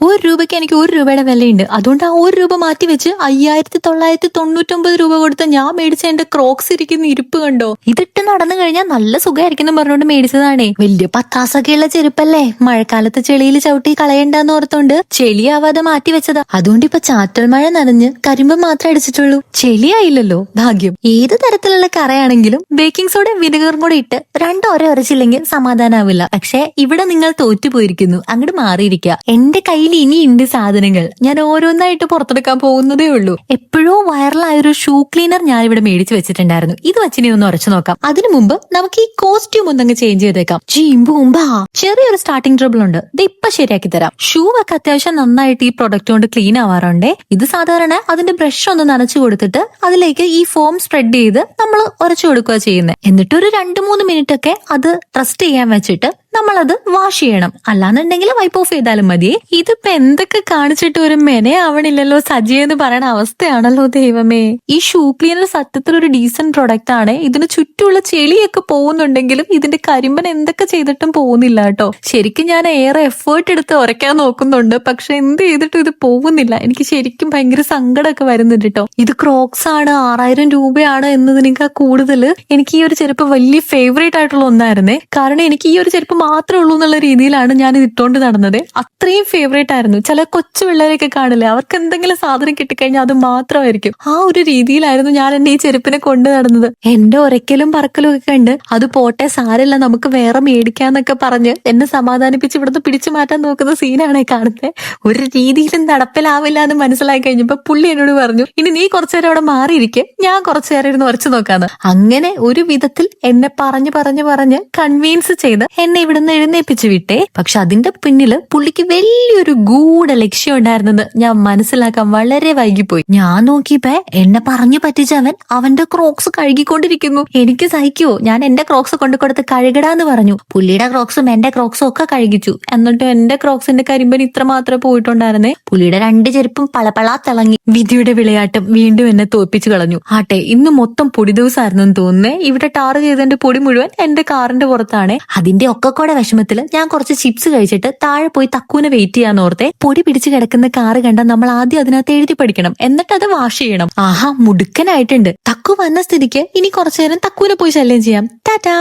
1 രൂപയ്ക്ക് എനിക്ക് 1 രൂപയുടെ വിലയുണ്ട്. അതുകൊണ്ട് ആ 1 രൂപ മാറ്റി വെച്ച് 5999 രൂപ കൊടുത്ത് ഞാൻ മേടിച്ച എന്റെ ക്രോക്സ് ഇരിക്കുന്ന ഇരിപ്പ് കണ്ടോ? ഇതിട്ട് നടന്നു കഴിഞ്ഞാൽ നല്ല സുഖമായിരിക്കും എന്ന് പറഞ്ഞുകൊണ്ട് മേടിച്ചതാണേ. വലിയ പത്താസൊക്കെയുള്ള ചെരുപ്പല്ലേ, മഴക്കാലത്ത് ചെളിയിൽ ചവിട്ടി കളയണ്ടെന്ന് ഓർത്തോണ്ട് ചെളിയാവാതെ മാറ്റി വെച്ചതാ. അതുകൊണ്ട് ഇപ്പൊ ചാറ്റൽ മഴ നനഞ്ഞ് കരിമ്പ് മാത്രമേ അടിച്ചിട്ടുള്ളൂ, ചെളിയായില്ലല്ലോ, ഭാഗ്യം. ഏത് തരത്തിലുള്ള കറയാണെങ്കിലും ബേക്കിംഗ് സോഡ വിനെഗറും കൂടെ ഇട്ട് രണ്ടോരെ ഉരച്ചില്ലെങ്കിൽ സമാധാനാവില്ല. പക്ഷെ ഇവിടെ നിങ്ങൾ തോറ്റുപോയിരിക്കുന്നു, അങ്ങോട്ട് മാറിയിരിക്കുക. എന്റെ കയ്യിൽ ഇനിയുണ്ട് സാധനങ്ങൾ, ഞാൻ ഓരോന്നായിട്ട് പുറത്തെടുക്കാൻ പോകുന്നതേ ഉള്ളൂ. എപ്പോഴോ വൈറലായൊരു ഷൂ ക്ലീനർ ഞാൻ ഇവിടെ മേടിച്ചു വെച്ചിട്ടുണ്ടായിരുന്നു. ഇത് വെച്ചിനി ഒന്ന് ഉരച്ചു നോക്കാം. അതിനു മുമ്പ് നമുക്ക് ഈ കോസ്റ്റ്യൂം ഒന്നങ്ങ് ചേഞ്ച് ചെയ്തേക്കാം. ജീമ്പൂമ്പാ, ചെറിയൊരു സ്റ്റാർട്ടിംഗ് ട്രബിൾ ഉണ്ട്, ഇത് ഇപ്പൊ ശരിയാക്കി തരാം. ഷൂ ഒക്കെ അത്യാവശ്യം നന്നായിട്ട് ഈ പ്രൊഡക്റ്റ് കൊണ്ട് ക്ലീൻ ആവാറുണ്ടേ. ഇത് സാധാരണ അതിന്റെ ബ്രഷ് ഒന്ന് നനച്ചു കൊടുത്തിട്ട് അതിലേക്ക് ഈ ഫോം സ്പ്രെഡ് ചെയ്ത് നമ്മൾ ഉരച്ചു കൊടുക്കുക ചെയ്യുന്നത്. എന്നിട്ട് ഒരു 2-3 മിനിറ്റ് ഒക്കെ അത് റെസ്റ്റ് ചെയ്യാൻ വെച്ചിട്ട് നമ്മളത് വാഷ് ചെയ്യണം. അല്ലാന്നുണ്ടെങ്കിൽ വൈപ്പ് ഓഫ് ചെയ്താലും മതി. ഇതിപ്പോ എന്തൊക്കെ കാണിച്ചിട്ട് ഒരു മെനയാവണില്ലല്ലോ സജി എന്ന് പറയണ അവസ്ഥയാണല്ലോ ദൈവമേ. ഈ ഷൂ ക്ലീനർ സത്യത്തിൽ ഒരു ഡീസന്റ് പ്രൊഡക്റ്റ് ആണ്. ഇതിന് ചുറ്റുമുള്ള ചെളിയൊക്കെ പോകുന്നുണ്ടെങ്കിലും ഇതിന്റെ കരിമ്പൻ എന്തൊക്കെ ചെയ്തിട്ടും പോകുന്നില്ല കേട്ടോ. ശരിക്കും ഞാൻ ഏറെ എഫേർട്ട് എടുത്ത് ഉരയ്ക്കാൻ നോക്കുന്നുണ്ട്, പക്ഷെ എന്ത് ചെയ്തിട്ടും ഇത് പോകുന്നില്ല. എനിക്ക് ശരിക്കും ഭയങ്കര സങ്കടമൊക്കെ വരുന്നുണ്ട് കേട്ടോ. ഇത് ക്രോക്സ് ആണ്, 6000 രൂപയാണ് എന്നതിനേക്കാൾ കൂടുതൽ എനിക്ക് ഈ ഒരു ചെരുപ്പ് വലിയ ഫേവറേറ്റ് ആയിട്ടുള്ള ഒന്നായിരുന്നേ. കാരണം എനിക്ക് ഈ ഒരു ചെരുപ്പ് മാത്രമേ ഉള്ളൂ എന്നുള്ള രീതിയിലാണ് ഞാൻ ഇത് ഇട്ടോണ്ട് നടന്നത്. അത്രയും ഫേവറേറ്റ് ആയിരുന്നു. ചില കൊച്ചു പിള്ളേരൊക്കെ കാണില്ലേ, അവർക്ക് എന്തെങ്കിലും സാധനം കിട്ടിക്കഴിഞ്ഞാൽ അത് മാത്രമായിരിക്കും. ആ ഒരു രീതിയിലായിരുന്നു ഞാൻ എന്റെ ഈ ചെരുപ്പിനെ കൊണ്ടു നടന്നത്. എന്റെ ഒരക്കലും പറക്കലും ഒക്കെ ഉണ്ട്. അത് പോട്ടെ, സാരല്ല, നമുക്ക് വേറെ മേടിക്കാന്നൊക്കെ പറഞ്ഞ് എന്നെ സമാധാനിപ്പിച്ച് ഇവിടുന്ന് പിടിച്ചു മാറ്റാൻ നോക്കുന്ന സീനാണ് കാണുന്നത്. ഒരു രീതിയിലും നടപ്പിലാവില്ല എന്ന് മനസ്സിലാക്കി കഴിഞ്ഞപ്പോ പുള്ളി എന്നോട് പറഞ്ഞു, ഇനി നീ കുറച്ചുനേരം അവിടെ മാറിയിരിക്കെ, ഞാൻ കുറച്ചുനേരം ഇരുന്ന് ഉരച്ചു നോക്കാന്ന്. അങ്ങനെ ഒരു വിധത്തിൽ എന്നെ പറഞ്ഞ് കൺവീൻസ് ചെയ്ത് എന്നെ ഇവിടുന്ന് എഴുന്നേപ്പിച്ച് വിട്ടേ. പക്ഷെ അതിന്റെ പിന്നില് പുള്ളിക്ക് വലിയൊരു ഗൂഢ ലക്ഷ്യം ഉണ്ടായിരുന്നെന്ന് ഞാൻ മനസ്സിലാക്കാൻ വളരെ വൈകിപ്പോയി. ഞാൻ നോക്കിയപ്പോ എന്നെ പറഞ്ഞു പറ്റിച്ചവൻ അവന്റെ ക്രോക്സ് കഴുകിക്കൊണ്ടിരിക്കുന്നു. എനിക്ക് സഹിക്കുവോ? ഞാൻ എന്റെ ക്രോക്സ് കൊണ്ടു കൊടുത്ത് കഴുകടാന്ന് പറഞ്ഞു. പുള്ളിയുടെ ക്രോക്സും എന്റെ ക്രോക്സും ഒക്കെ കഴുകിച്ചു. എന്നിട്ടും എന്റെ ക്രോക്സിന്റെ കരിമ്പൻ ഇത്ര മാത്രമേ പോയിട്ടുണ്ടായിരുന്നേ. പുള്ളിയുടെ 2 ചെരുപ്പും പളപളാ തിളങ്ങി. വിധിയുടെ വിളയാട്ടം വീണ്ടും എന്നെ തോൽപ്പിച്ചു കളഞ്ഞു. ആട്ടെ, ഇന്ന് മൊത്തം പൊടി ദിവസമായിരുന്നു തോന്നുന്നേ. ഇവിടെ ടാർ ചെയ്തതിന്റെ പൊടി മുഴുവൻ എന്റെ കാറിന്റെ പുറത്താണ്. അതിന്റെ ഒക്കെ കൂടെ വിഷമത്തില് ഞാൻ കുറച്ച് ചിപ്സ് കഴിച്ചിട്ട് താഴെ പോയി തക്കൂനെ വെയിറ്റ് ചെയ്യാൻ ഓർത്തെ. പൊടി പിടിച്ച് കിടക്കുന്ന കാറ് കണ്ടാൽ നമ്മൾ ആദ്യം അതിനകത്ത് എഴുതി പഠിക്കണം, എന്നിട്ട് അത് വാഷ് ചെയ്യണം. ആഹാ, മുടുക്കനായിട്ടുണ്ട്. തക്കു വന്ന സ്ഥിതിക്ക് ഇനി കുറച്ചു നേരം തക്കൂനെ പോയി ശല്യം ചെയ്യാം. ടാറ്റാ.